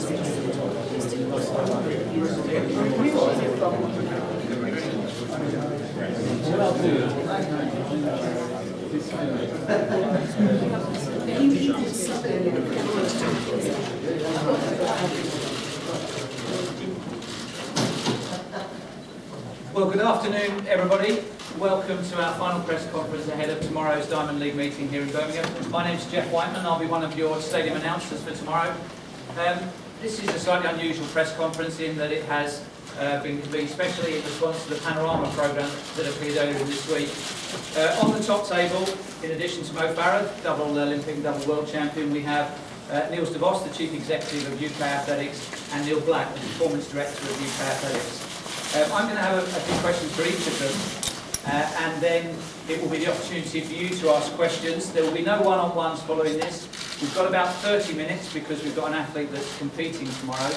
Well, good afternoon, everybody. Welcome to our final press conference ahead of tomorrow's Diamond League meeting here in Birmingham. My name's Jeff Whiteman. I'll be one of your stadium announcers for tomorrow. This is a slightly unusual press conference in that it has been convened especially in response to the Panorama programme that appeared earlier this week. On the top table, in addition to Mo Farah, double Olympic, double world champion, we have Niels de Vos, the Chief Executive of UK Athletics, and Neil Black, the Performance Director of UK Athletics. I'm going to have a few questions for each of them, and then it will be the opportunity for you to ask questions. There will be no one-on-ones following this. We've got about 30 minutes because we've got an athlete that's competing tomorrow.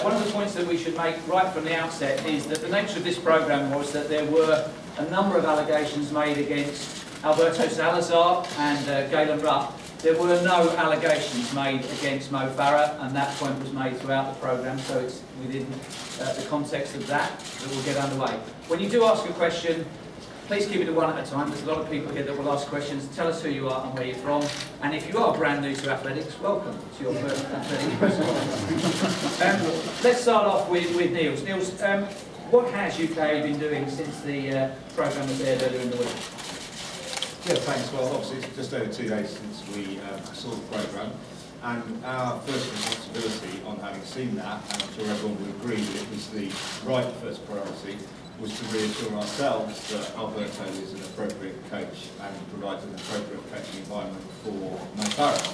One of the points that we should make right from the outset is that the nature of this programme was that there were a number of allegations made against Alberto Salazar and Galen Rupp. There were no allegations made against Mo Farah, and that point was made throughout the programme, so it's within the context of that we'll get underway. When you do ask a question, please keep it to one at a time. There's a lot of people here that will ask questions. Tell us who you are and where you're from. And if you are brand new to athletics, welcome to your first athletics press conference. Let's start off with Niels. Niels, what has UK been doing since the programme was aired earlier in the week? Yeah, thanks. Well, obviously it's just over 2 days since we saw the programme, and our first responsibility on having seen that, and I'm sure everyone would agree that it was the right first priority, was to reassure ourselves that Alberto is an appropriate coach and provides an appropriate coaching environment for Mo Farah.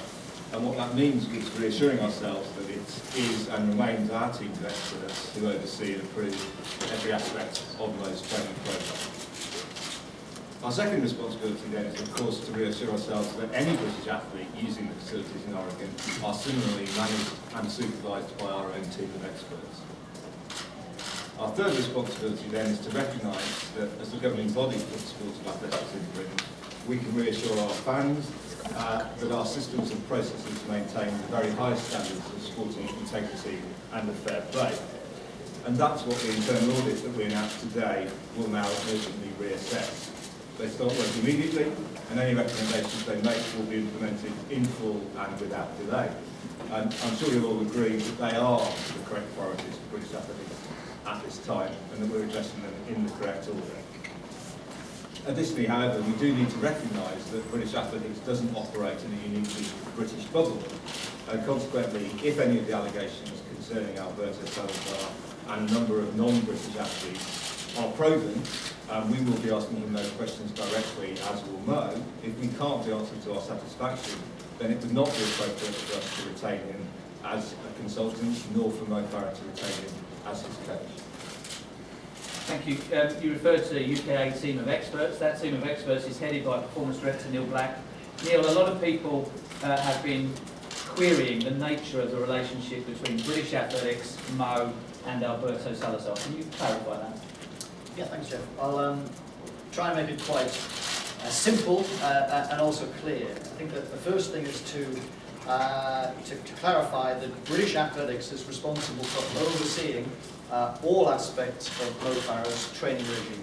And what that means is reassuring ourselves that it is and remains our team of experts who oversee and approve every aspect of those training programmes. Our second responsibility then is, of course, to reassure ourselves that any British athlete using the facilities in Oregon are similarly managed and supervised by our own team of experts. Our third responsibility then is to recognise that as the governing body for the sport of athletics in Britain, we can reassure our fans that our systems and processes maintain the very highest standards of sporting integrity and of fair play. And that's what the internal audit that we announced today will now urgently reassess. They start work immediately, and any recommendations they make will be implemented in full and without delay. And I'm sure you'll all agree that they are the correct priorities for British athletics at this time, and that we're addressing them in the correct order. Additionally, however, we do need to recognise that British athletics doesn't operate in a uniquely British bubble, and consequently, if any of the allegations concerning Alberto Salazar and a number of non-British athletes are proven, we will be asking him those questions directly, as will Mo. If we can't be answered to our satisfaction, then it would not be appropriate for us to retain him as a consultant, nor for Mo Farah to retain him as his coach. Thank you. You referred to the UK team of experts. That team of experts is headed by Performance Director Neil Black. Neil, a lot of people have been querying the nature of the relationship between British athletics, Mo, and Alberto Salazar. Can you clarify that? Yeah, thanks, Jeff. I'll try and make it quite simple and also clear. I think that the first thing is to clarify that British athletics is responsible for overseeing all aspects of Mo Farah's training regime.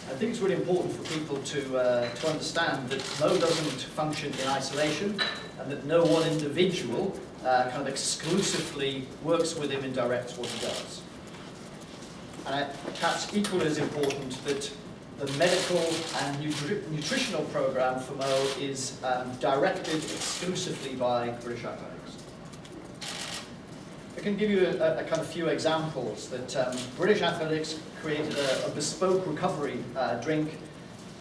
I think it's really important for people to understand that Mo doesn't function in isolation, and that no one individual kind of exclusively works with him and directs what he does. And perhaps equally as important that the medical and nutritional programme for Mo is directed exclusively by British Athletics. I can give you a kind of few examples that British Athletics created a bespoke recovery drink,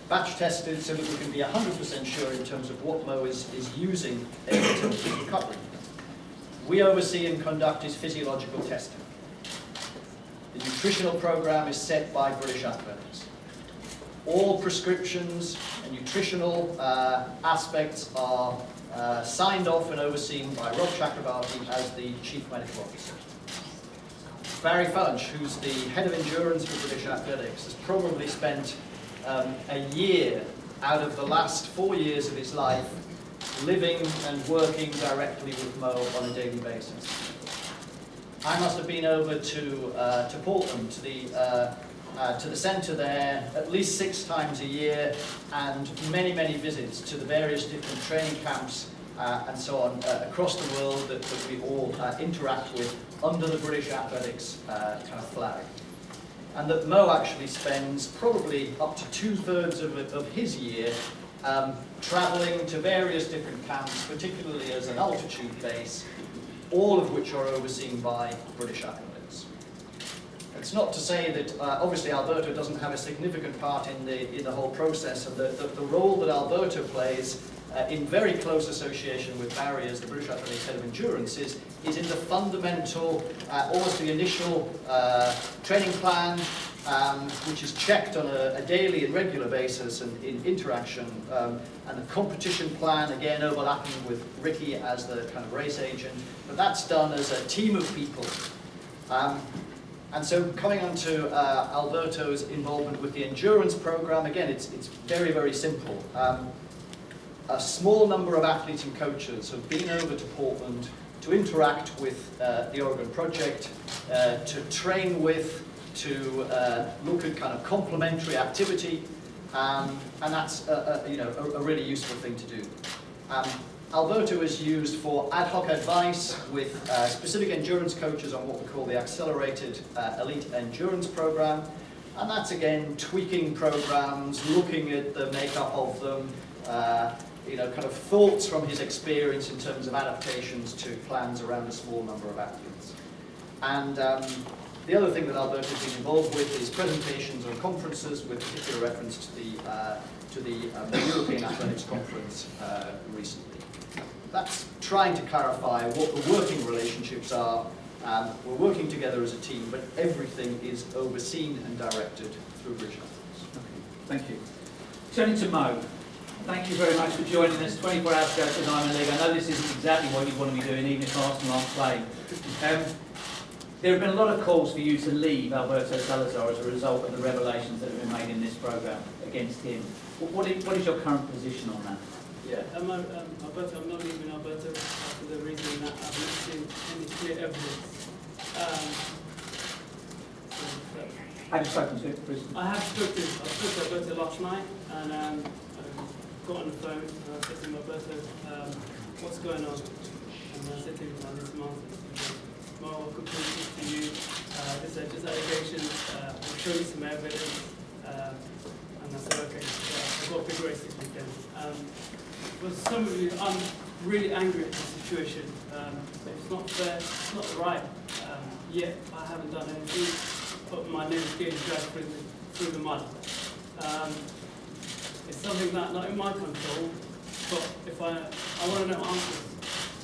batch tested so that we can be 100% sure in terms of what Mo is using in terms of recovery. We oversee and conduct his physiological testing. The nutritional programme is set by British Athletics. All prescriptions and nutritional aspects are signed off and overseen by Rob Chakrabarty as the Chief Medical Officer. Barry Fudge, who's the Head of Endurance for British Athletics, has probably spent a year out of the last 4 years of his life living and working directly with Mo on a daily basis. I must have been over to Portland, to the centre there, at least 6 times a year, and many, many visits to the various different training camps and so on across the world that we all interact with under the British Athletics kind of flag. And that Mo actually spends probably up to 2/3 of his year travelling to various different camps, particularly as an altitude base, all of which are overseen by British Athletics. It's not to say that obviously Alberto doesn't have a significant part in the whole process, of the role that Alberto plays in very close association with Barry as the British Athletics Head of Endurance is in the fundamental, almost the initial training plan, which is checked on a daily and regular basis and in interaction, and the competition plan, again overlapping with Ricky as the kind of race agent, but that's done as a team of people. And so coming on to Alberto's involvement with the endurance program, again it's very, very simple. A small number of athletes and coaches have been over to Portland to interact with the Oregon Project, to train with, to look at kind of complementary activity, and that's a really useful thing to do. Alberto is used for ad hoc advice with specific endurance coaches on what we call the Accelerated Elite Endurance Program, and that's again tweaking programs, looking at the makeup of them, kind of thoughts from his experience in terms of adaptations to plans around a small number of athletes. And the other thing that Alberto has been involved with is presentations on conferences, with particular reference to the European Athletics Conference recently. That's trying to clarify what the working relationships are. We're working together as a team, but everything is overseen and directed through British Athletics. Okay, thank you. Turning to Mo. Thank you very much for joining us 24 hours ago to the Diamond League. I know this isn't exactly what you want to be doing, even if Arsenal aren't playing. There have been a lot of calls for you to leave Alberto Salazar as a result of the revelations that have been made in this programme against him. What is your current position on that? Yeah, Alberto, I'm not leaving Alberto for the reason that I've not seen any clear evidence. Have you spoken to him, Chris? I spoke to Alberto last night, and I got on the phone and I said to him, Alberto, what's going on? And I said to him, I need some answers. Mo, I could prove this to you. This are just allegations. I'll show you some evidence. And I said, okay, I've got a big race this weekend. But some of you, I'm really angry at the situation. It's not fair, it's not right. Yet I haven't done anything, but my name is getting dragged through the mud. It's something that's not in my control, but if I want to know answers,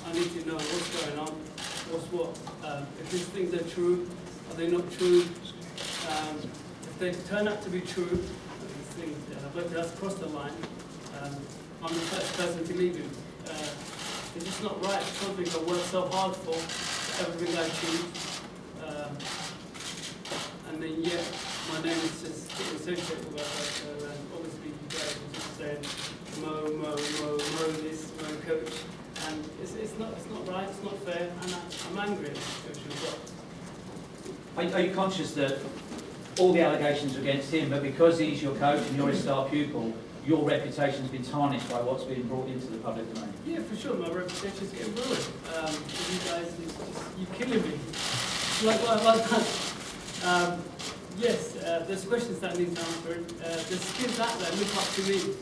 I need to know what's going on, what's what. If these things are true, are they not true? If they turn out to be true, these things, but that's crossed the line, I'm the first person to leave him. It's just not right. It's something I worked so hard for, everything I achieved. And then yet, my name is just associated with Alberto, and obviously you guys are just saying Mo this, Mo coach, and it's not right, it's not fair, and I'm angry at the situation as well. Are you conscious that all the allegations are against him, but because he's your coach and you're his star pupil, your reputation's been tarnished by what's been brought into the public domain? Yeah, for sure, my reputation's getting ruined. You guys, you're killing me. Like what I've done. Yes, there's questions that need answered. There's kids out there look up to me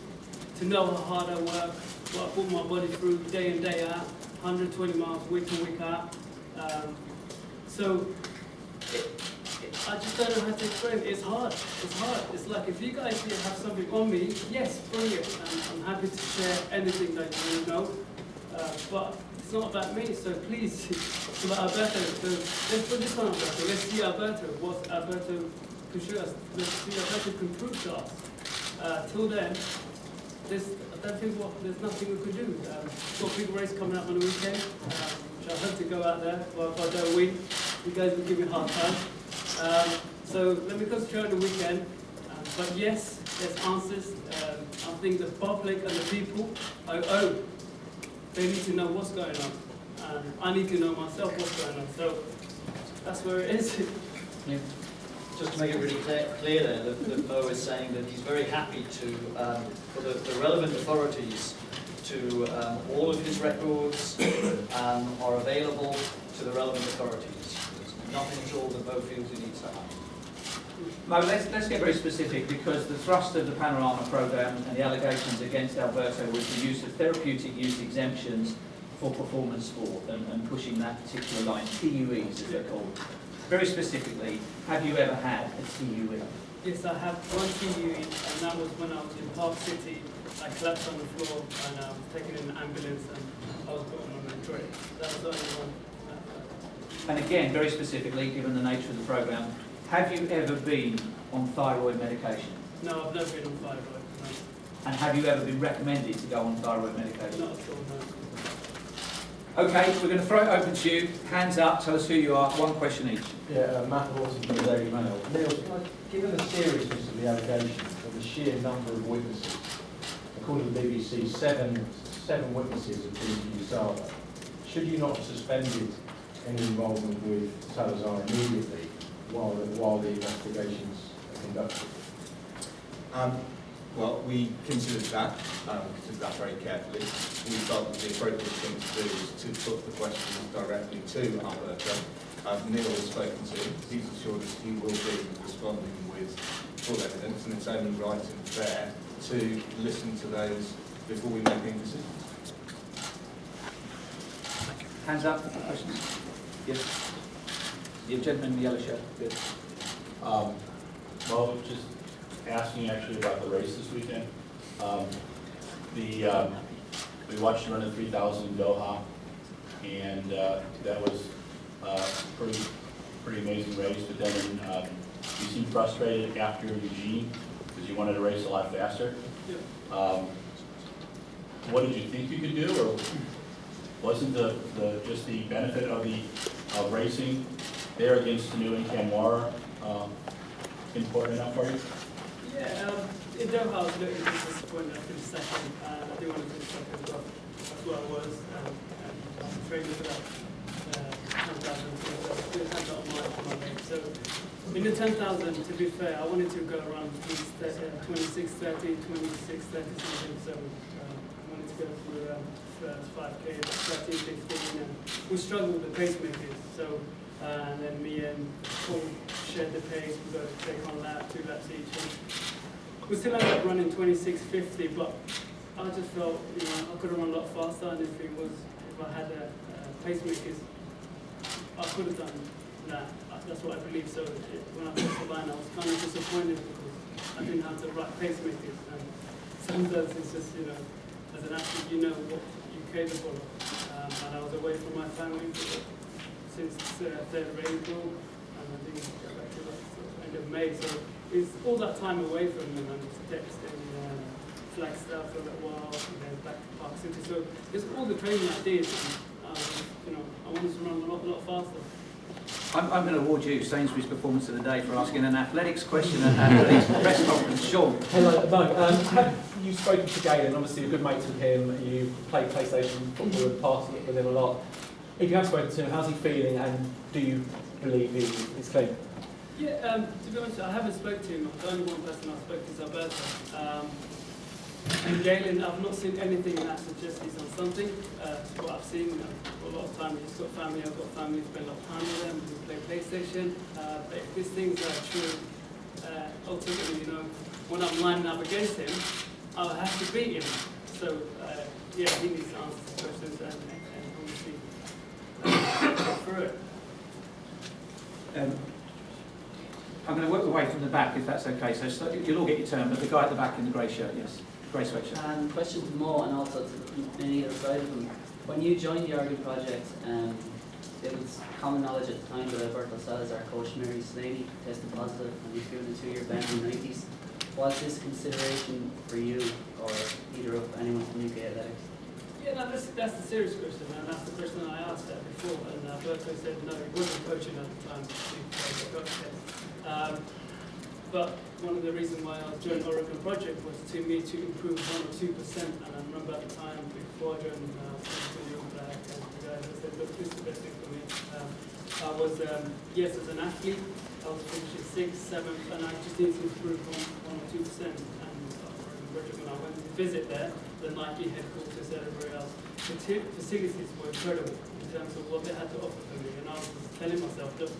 to know how hard I work, what I put my body through day in, day out, 120 miles week in, week out. So I just don't know how to explain it. It's hard. It's hard. It's like if you guys here have something on me, yes, bring it. I'm happy to share anything that you want to know. But it's not about me, so please, it's about Alberto. So let's put this on Alberto. Let's see Alberto, what Alberto can show us. Let's see Alberto can prove to us. Till then, I don't think there's nothing we could do. We've got a big race coming up on the weekend, which I hope to go out there. Well, if I don't win, you guys will give me a hard time. So let me concentrate on the weekend. But yes, there's answers. I think the public and the people owe they need to know what's going on. And I need to know myself what's going on. So that's where it is. Yeah. Just to make it really clear there, that Mo is saying that he's very happy to, for the relevant authorities to, all of his records are available to the relevant authorities. There's nothing at all that Mo feels he needs to have. Mo, let's get very specific, because the thrust of the Panorama programme and the allegations against Alberto was the use of therapeutic use exemptions for performance sport and pushing that particular line, TUEs as they're called. Very specifically, have you ever had a TUE? Yes, I have one TUE, and that was when I was in Park City. I collapsed on the floor and I was taken in an ambulance and I was put on a tray. That was the only one. And again, very specifically, given the nature of the programme, have you ever been on thyroid medication? No, I've never been on thyroid. No. And have you ever been recommended to go on thyroid medication? Not at all, no. Okay, we're going to throw it open to you. Hands up, tell us who you are. One question each. Yeah, Matt Lawson from the Daily Mail. Niels, given the seriousness of the allegations and the sheer number of witnesses, according to the BBC, seven witnesses have been accused of Salazar. Should you not have suspended any involvement with Salazar immediately while the investigations are conducted? Well, we considered that very carefully. We felt that the appropriate thing to do was to put the questions directly to Alberto. Neil has spoken to him. He's assured us he will be responding with full evidence, and it's only right and fair to listen to those before we make any decisions. Hands up for questions. Yes. The gentleman in the yellow shirt. Good. Well, just asking actually about the race this weekend. We watched you run the 3,000 in Doha, and that was pretty amazing race. But then you seemed frustrated after Eugene because you wanted to race a lot faster. Yeah. What did you think you could do, or wasn't just the benefit of racing there against Tanu and Camara important enough for you? Yeah, in Doha I was a little bit disappointed after the second. I didn't want to finish second, but that's what I was. And I was training for that 10,000. It hands out on my leg. So in the 10,000, to be fair, I wanted to go around 26:30, 26:30 something. So I wanted to go through first 5K, 13:15, and we struggled with the pacemakers. So and then me and Paul shared the pace. We got to take on lap, 2 laps each. And we still ended up running 26:50, but I just felt, I could have run a lot faster. And if I had pacemakers, I could have done that. That's what I believe. So when I crossed the line, I was kind of disappointed because I didn't have the right pacemakers. And sometimes it's just, as an athlete, you know what you're capable of. And I was away from my family since 3rd of April, and I think I got back to end of May. So it's all that time away from them, and it's texting, Flagstaff for a little while, and then back to Park City. So it's all the training I did. And, I wanted to run a lot faster. I'm going to award you Sainsbury's Performance of the Day for asking an athletics question at athletics press conference. Sean. Hello, Mo. Have you spoken to Galen? Obviously, you're good mates with him. You play PlayStation football and pass with him a lot. If you have spoken to him, how's he feeling, and do you believe he's clean? Yeah, to be honest, I haven't spoken to him. The only one person I spoke to is Alberto. And Galen, I've not seen anything that suggests he's on something. What I've seen, a lot of time, he's got family, I've got family, spend a lot of time with them, we play PlayStation. But if these things are true, ultimately, when I'm lining up against him, I'll have to beat him. So, yeah, he needs to answer the questions and obviously go through it. I'm going to work away from the back, if that's okay. So you'll all get your turn, but the guy at the back in the grey shirt, yes. Grey sweatshirt. Question to Mo and also to any other side of them. When you joined the RD project, it was common knowledge at the time that Alberto Salazar coach Mary Slaney tested positive and was given a 2-year ban in the 90s. Was this consideration for you or either of anyone from UK Athletics? Yeah, no, that's the serious question, and that's the question I asked that before, and Alberto said no, he wasn't coaching at the time. But one of the reasons why I joined Oregon Project was to improve 1 or 2%. And I remember at the time, before I joined, I said, look, this is the best thing for me. I was, yes, as an athlete, I was finishing 6th, 7th, and I just needed to improve 1 or 2%. And when I went to visit there, the Nike headquarters, everywhere else, the facilities were incredible in terms of what they had to offer for me. And I was telling myself, look,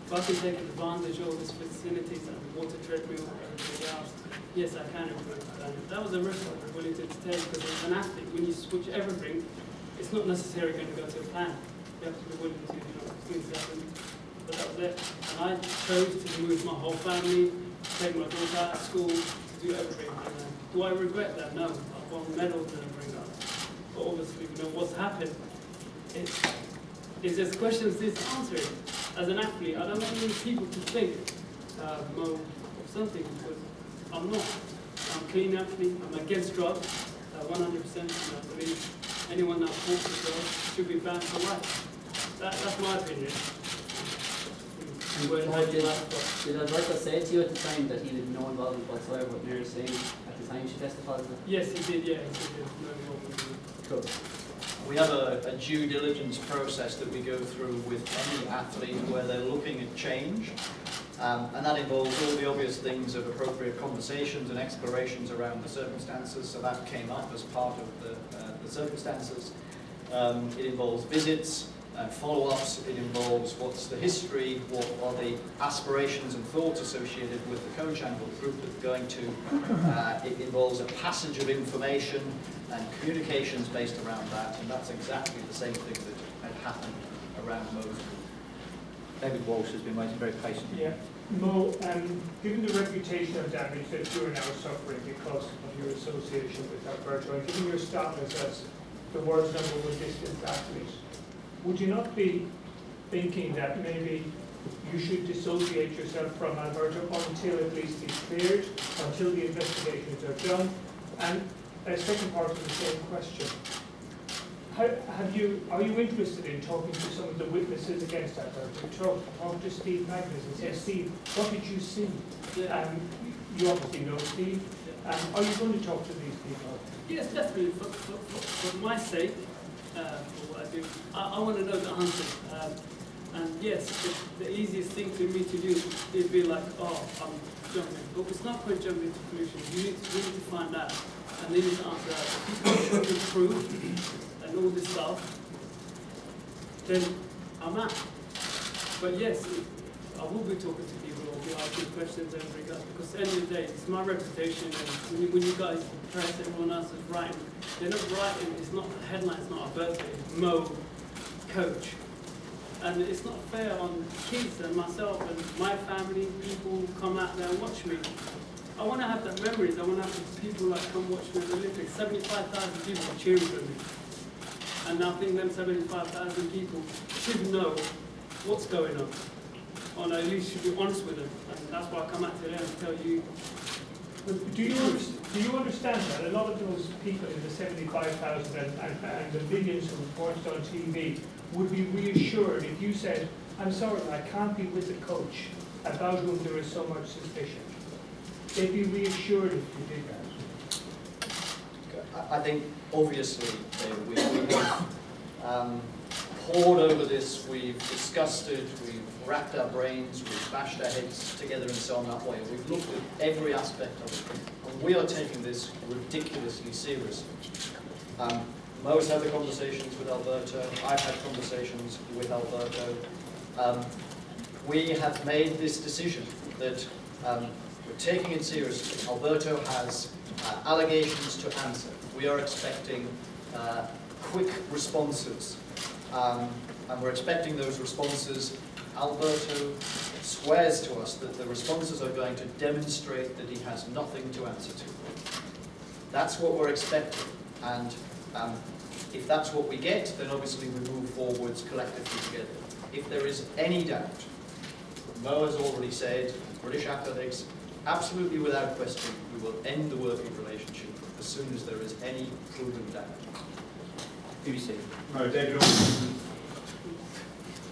if I can take advantage of all these facilities and water treadmill and everything else, yes, I can improve. And that was a risk I was willing to take, because as an athlete, when you switch everything, it's not necessarily going to go to a plan. You have to be willing to, things happen. But that was it. And I chose to move my whole family, take my daughter out of school, do everything. And, do I regret that? No. I won medals and everything else. But obviously, what's happened. It's just questions this answer. As an athlete, I don't want people to think Mo of something, because I'm not. I'm a clean athlete. I'm against drugs, 100%. And I believe anyone that falls to drugs should be banned for life. That's my opinion. Did Alberto say to you at the time that he had no involvement whatsoever with Mary saying at the time she tested positive? Yes, he did, yeah. He did. No involvement. Cool. We have a due diligence process that we go through with any athlete where they're looking at change, and that involves all the obvious things of appropriate conversations and explorations around the circumstances. So that came up as part of the circumstances. It involves visits and follow-ups. It involves what's the history, what are the aspirations and thoughts associated with the coach and the group that's going to. It involves a passage of information and communications based around that, and that's exactly the same thing that had happened around Mo's group. David Walsh has been waiting very patiently. Yeah. Mo, given the reputational damage that you are now suffering because of your association with Alberto, and given your status as the world's #1 distance athlete, would you not be thinking that maybe you should dissociate yourself from Alberto until at least he's cleared, until the investigations are done? And a second part of the same question. Are you interested in talking to some of the witnesses against Alberto? Talk to Steve Magnus and say, Steve, what did you see? Yeah. You obviously know Steve. Are you going to talk to these people? Yes, definitely. For my sake, for what I do, I want to know the answer. And yes, the easiest thing for me to do is be like, oh, I'm jumping. But it's not quite jumping to conclusions. You need to find out. And they need to answer that. If you can't show the proof and all this stuff, then I'm out. But yes, I will be talking to people or be asking questions and everything else, because at the end of the day, it's my reputation. And when you guys press, everyone else is writing, they're not writing, it's not a headline, it's not a birthday, it's Mo, coach. And it's not fair on kids and myself and my family, people who come out there and watch me. I want to have the memories. I want to have the people that come watch me at the Olympics. 75,000 people are cheering for me. And I think them 75,000 people should know what's going on. Or at least should be honest with them. And that's why I come out today and tell you. Do you understand that a lot of those people in the 75,000 and the millions who watched on TV would be reassured if you said, I'm sorry, I can't be with the coach about whom there is so much suspicion? They'd be reassured if you did that. I think, obviously, David, we have pored over this, we've discussed it, we've racked our brains, we've bashed our heads together and so on that way. We've looked at every aspect of it, and we are taking this ridiculously seriously. Mo's had the conversations with Alberto, I've had conversations with Alberto. We have made this decision that we're taking it seriously. Alberto has allegations to answer. We are expecting quick responses, and we're expecting those responses. Alberto swears to us that the responses are going to demonstrate that he has nothing to answer to. That's what we're expecting, and if that's what we get, then obviously we move forwards collectively together. If there is any doubt, Mo has already said, British Athletics, absolutely without question, we will end the working relationship as soon as there is any proven doubt. BBC. David Ormston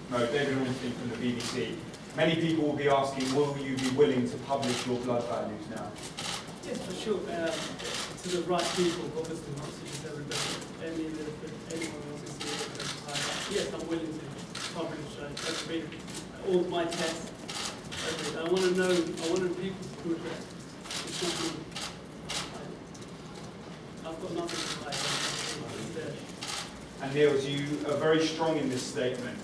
from the BBC. Many people will be asking, will you be willing to publish your blood values now? Yes, for sure. To the right people, obviously not to use everybody. Anyone else is here. Yes, I'm willing to publish all my tests. I want to know. I want people to prove that it's not me. I've got nothing to hide. It's there. And Niels, you are very strong in this statement,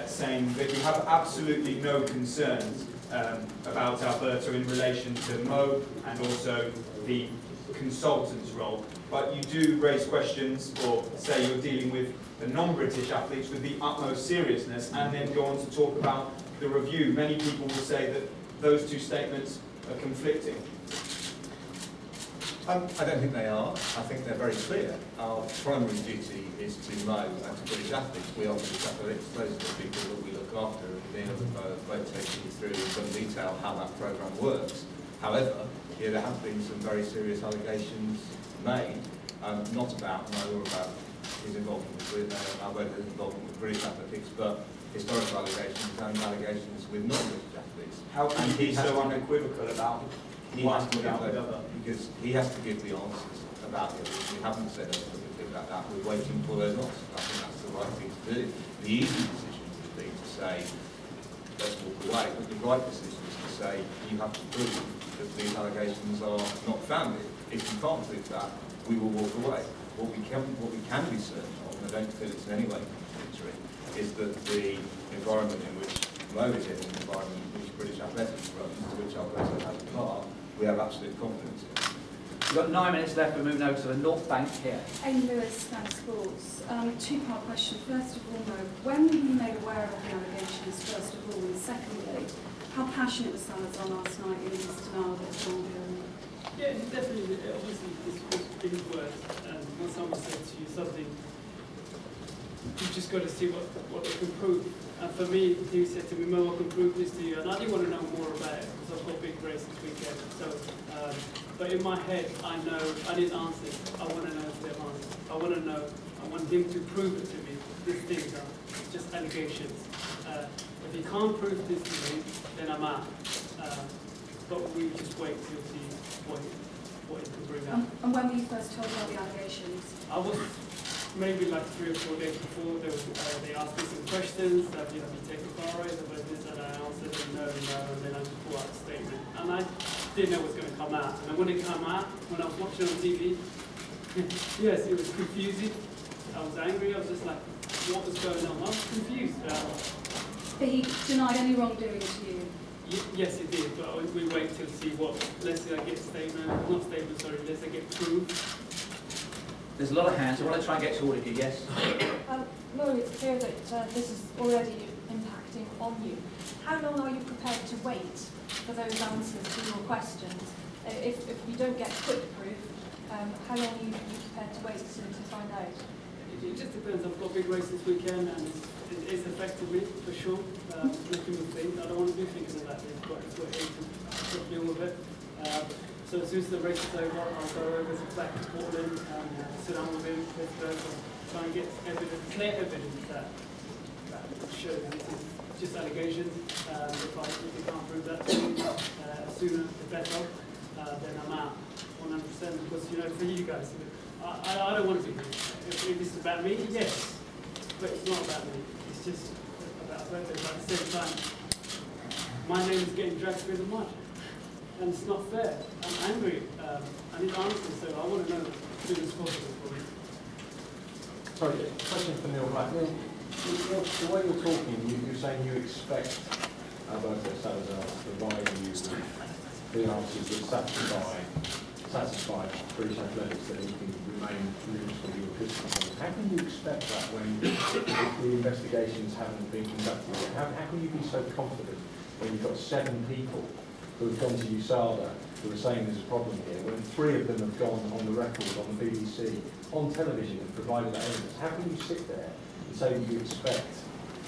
saying that you have absolutely no concerns about Alberto in relation to Mo and also the consultant's role. But you do raise questions, or say you're dealing with the non-British athletes with the utmost seriousness, and then go on to talk about the review. Many people will say that those two statements are conflicting. I don't think they are. I think they're very clear. Our primary duty is to Mo and to British athletes. We are British athletes. Those are the people that we look after, and Neil have both taken you through in some detail how that programme works. However, yeah, there have been some very serious allegations made, not about Mo or about his involvement with Alberto's involvement with British athletics, but historical allegations and allegations with non-British athletes. How can you be so unequivocal about one without the other? Because he has to give the answers about the others. We haven't said anything about that. We're waiting for those answers. I think that's the right thing to do. The easy decision would be to say, let's walk away. But the right decision is to say, you have to prove that these allegations are not founded. If you can't prove that, we will walk away. What we can be certain of, and I don't feel it's in any way contradictory, is that the environment in which Mo is in, an environment in which British athletics runs, to which Alberto has a part, we have absolute confidence in. We've got 9 minutes left. We're moving over to the North Bank here. Amy Lewis, Sky Sports. Two-part question. First of all, Mo, when were you made aware of the allegations, first of all? And secondly, how passionate was Salazar last night in his denial of it all? Yeah, definitely. Obviously, this was big words. And when someone says to you something, you've just got to see what they can prove. And for me, he said to me, Mo, I can prove this to you. And I didn't want to know more about it because I've got a big race this weekend. So, but in my head, I know I didn't answer it. I want to know if they're answers. I want to know. I want him to prove it to me. These things are just allegations. If he can't prove this to me, then I'm out. But we just wait till see what he can bring up. And when were you first told about the allegations? I was maybe like 3 or 4 days before. They asked me some questions. Have you taken car rides about this? And I answered them no, and then I just pulled out a statement. And I didn't know what was going to come out. And when it came out, when I was watching on TV, yes, it was confusing. I was angry. I was just like, what was going on? I was confused. But he denied any wrongdoing to you? Yes, it did. But we wait till see what. Let's say I get let's say get proof. There's a lot of hands. I want to try and get to all of you. Yes? Mo, it's clear that this is already impacting on you. How long are you prepared to wait for those answers to your questions? If you don't get quick proof, how long are you prepared to wait to find out? It just depends. I've got a big race this weekend and it's affected me for sure. Making me think. I don't want to be thinking about this, but it's what to deal with it. So as soon as the race is over, I'll go over back to Portland and sit down with him, try and get clear evidence that shows this is just allegations. If you can't prove that to me, sooner the better, then I'm out 100%. Because for you guys, I don't want to be here. If this is about me, yes, but it's not about me. It's just about Alberto. But at the same time, my name is getting dragged through the mud. And it's not fair. I'm angry. I need answers, so I want to know as soon as possible for me. Sorry, question for Neil. Right, Neil, the way you're talking, you're saying you expect Alberto Salazar to provide you with the answers that satisfy British athletics that he can remain neutral to your criticism. How can you expect that when the investigations haven't been conducted yet? How can you be so confident when you've got 7 people who have gone to USADA who are saying there's a problem here, when 3 of them have gone on the record, on the BBC, on television and provided that evidence? How can you sit there and say that you expect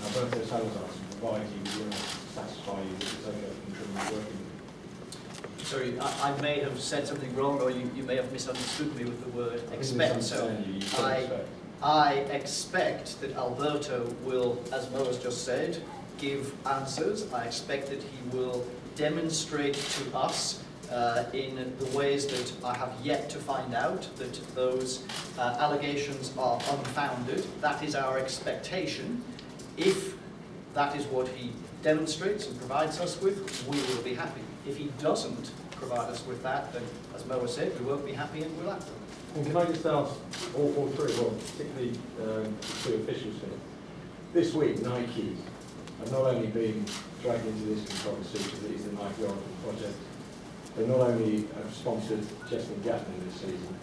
Alberto Salazar to provide you with the answers to satisfy you that it's okay to continue working with you? Sorry, I may have said something wrong, or you may have misunderstood me with the word expect. So I expect that Alberto will, as Mo has just said, give answers. I expect that he will demonstrate to us in the ways that I have yet to find out that those allegations are unfounded. That is our expectation. If that is what he demonstrates and provides us with, we will be happy. If he doesn't provide us with that, then, as Mo has said, we won't be happy and we'll act on it. And can I just ask all three, well, particularly two officials here, this week Nike have not only been dragged into this controversy because it is the Nike Oracle project, they not only have sponsored Justin Gatlin this season,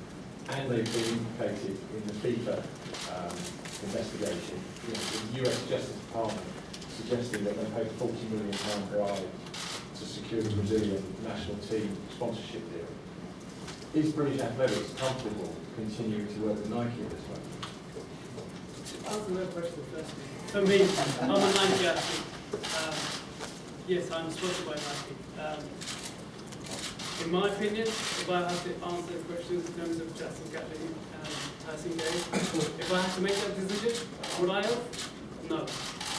and they've been implicated in the FIFA investigation. You know, the US Justice Department suggesting that they paid £40 million bribe to secure the Brazilian national team sponsorship deal. Is British Athletics comfortable continuing to work with Nike at this moment? Answer that question first. For me, I'm a Nike athlete. Yes, I'm sponsored by Nike. In my opinion, if I have to answer the questions in terms of Justin Gatlin and Tyson Gay, if I had to make that decision, would I have? No.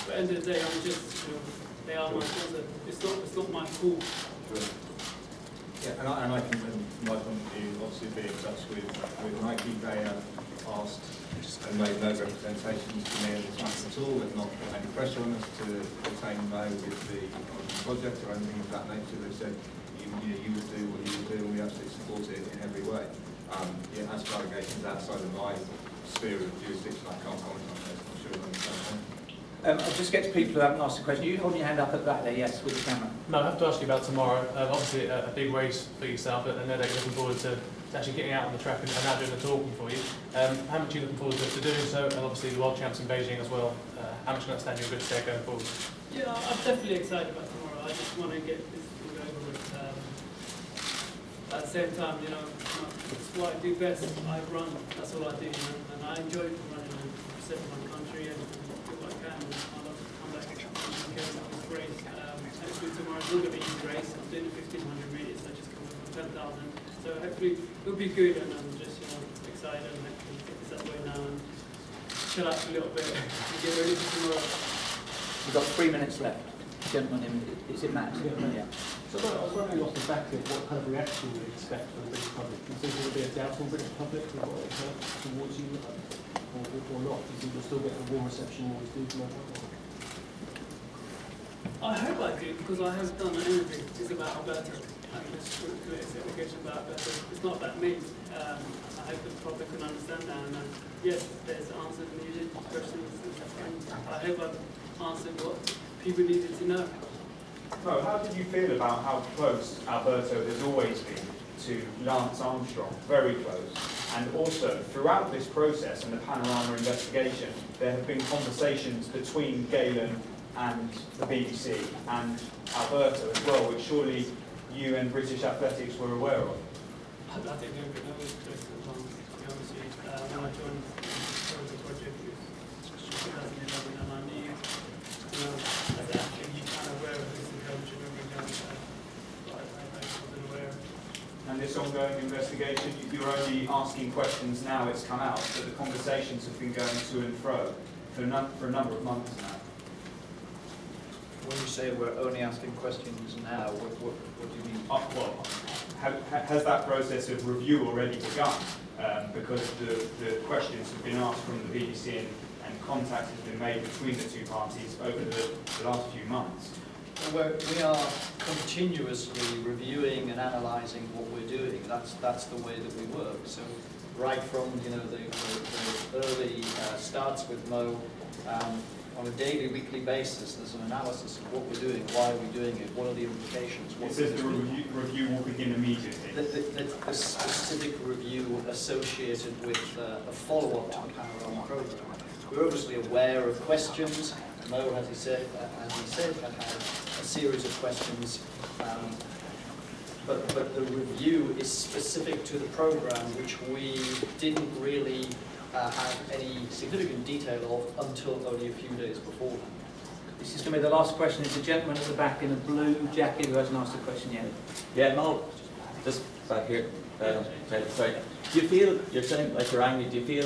But at the end of the day, I'm just, you know, they are my sponsor. It's not my call. Yeah, and I can, from my point of view, obviously be in touch with Nike. They asked and made no representations to me at the time at all. They've not put any pressure on us to obtain Mo with the project or anything of that nature. They said, you would do what you would do, and we absolutely support it in every way. Yeah, as for allegations outside of my sphere of jurisdiction, I can't comment on those. I'm sure you'll understand. I'll just get to people who haven't asked a question. You holding your hand up at the back there, yes, with the camera. No, I have to ask you about tomorrow. Obviously, a big race for yourself, and they're looking forward to actually getting out on the track and now doing the talking for you. How much are you looking forward to doing so? And obviously, the World Champs in Beijing as well. How much can that stand you in good stead going forward? Yeah, I'm definitely excited about tomorrow. I just want to get this thing over with. At the same time, you know, it's what I do best. I run. That's all I do, you know, and I enjoy running and represent my country and do what I can. And I love to come back and this race. Hopefully tomorrow's not going to be an easy race. I'm doing the 1500 meters. I just come up with 10,000. So hopefully it'll be good, and I'm just, you know, excited and hopefully get this that way now and chill out a little bit and get ready for tomorrow. We've got 3 minutes left. Gentlemen, is it Matt? Yeah. So I was wondering off the back of what kind of reaction you expect from the British public. Do you think there will be a doubtful British public with what they've heard towards you, or not? Do you think you'll still get the warm reception you always do from everyone? I hope I do, because I haven't done anything. It's about Alberto. I mean, it's an allegation about Alberto. It's not about me. I hope the public can understand that. And yes, there's answers needed, questions, and I hope I've answered what people needed to know. Mo, how did you feel about how close Alberto has always been to Lance Armstrong? Very close. And also, throughout this process and the Panorama investigation, there have been conversations between Galen and the BBC and Alberto as well, which surely you and British Athletics were aware of. I didn't even know this place at the time, to be honest with you. When I joined the project in 2011, and I knew, you know, as an athlete, you kind of aware of this and coach and everything else, but I wasn't aware. And this ongoing investigation, you're only asking questions now, it's come out, but the conversations have been going to and fro for a number of months now. When you say we're only asking questions now, what do you mean? Well, has that process of review already begun? Because the questions have been asked from the BBC and contact has been made between the two parties over the last few months. We are continuously reviewing and analysing what we're doing. That's the way that we work. So right from, you know, the early starts with Mo, on a daily, weekly basis, there's an analysis of what we're doing, why are we doing it, what are the implications. It says the review will begin immediately. The specific review associated with a follow-up to the Panorama programme. We're obviously aware of questions. Mo, as he said, had had a series of questions, but the review is specific to the programme, which we didn't really have any significant detail of until only a few days before. This is going to be the last question. It's a gentleman at the back in a blue jacket who hasn't asked a question yet. Yeah, Mo, just back here. Sorry. Do you feel, you're saying like you're angry, do you feel,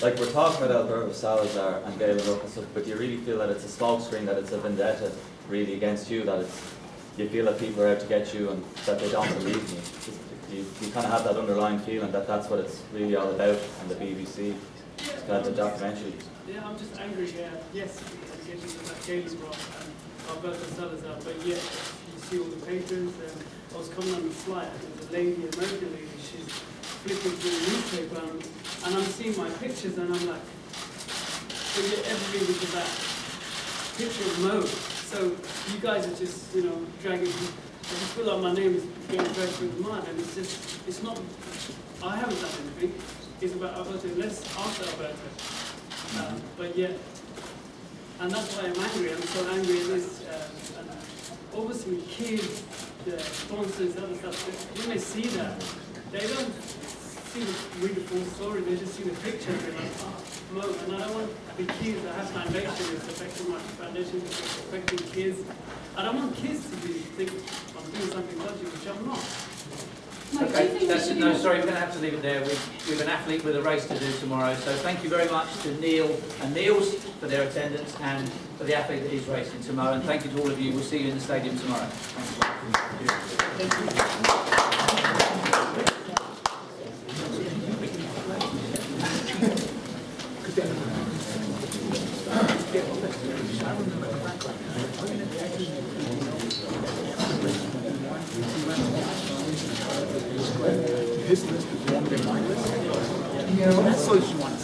like we're talking about Alberto Salazar and Galen Ruck and stuff, but do you really feel that it's a smokescreen, that it's a vendetta really against you, that it's, you feel that people are out to get you and that they don't believe in you? Do you kind of have that underlying feeling that that's what it's really all about on the BBC? It's kind of the documentary. Yeah, I'm just angry, yes, allegations about Galen's Rock and Alberto Salazar, but yet you see all the papers, I was coming on the flight and there's a lady, an American lady, she's flipping through the newspaper and I'm seeing my pictures and I'm like, but yet everybody was about picture of Mo. So you guys are just, dragging, I just feel like my name is getting dragged through the mud and it's not, I haven't done anything, it's about Alberto, let's ask Alberto. But yet, and that's why I'm angry, I'm so angry at this, and obviously kids, the sponsors, other stuff, when they see that, they don't read the full story, they just see the picture and they're like, Mo, and I don't want the kids that have foundation, it's affecting my foundation, it's affecting kids. I don't want kids to think I'm doing something dodgy, which I'm not. Okay, no, sorry, we're going to have to leave it there. We've an athlete with a race to do tomorrow, so thank you very much to Neil and Niels for their attendance and for the athlete that is racing tomorrow, and thank you to all of you. We'll see you in the stadium tomorrow. His list is longer than my list. Yeah, that's what you want.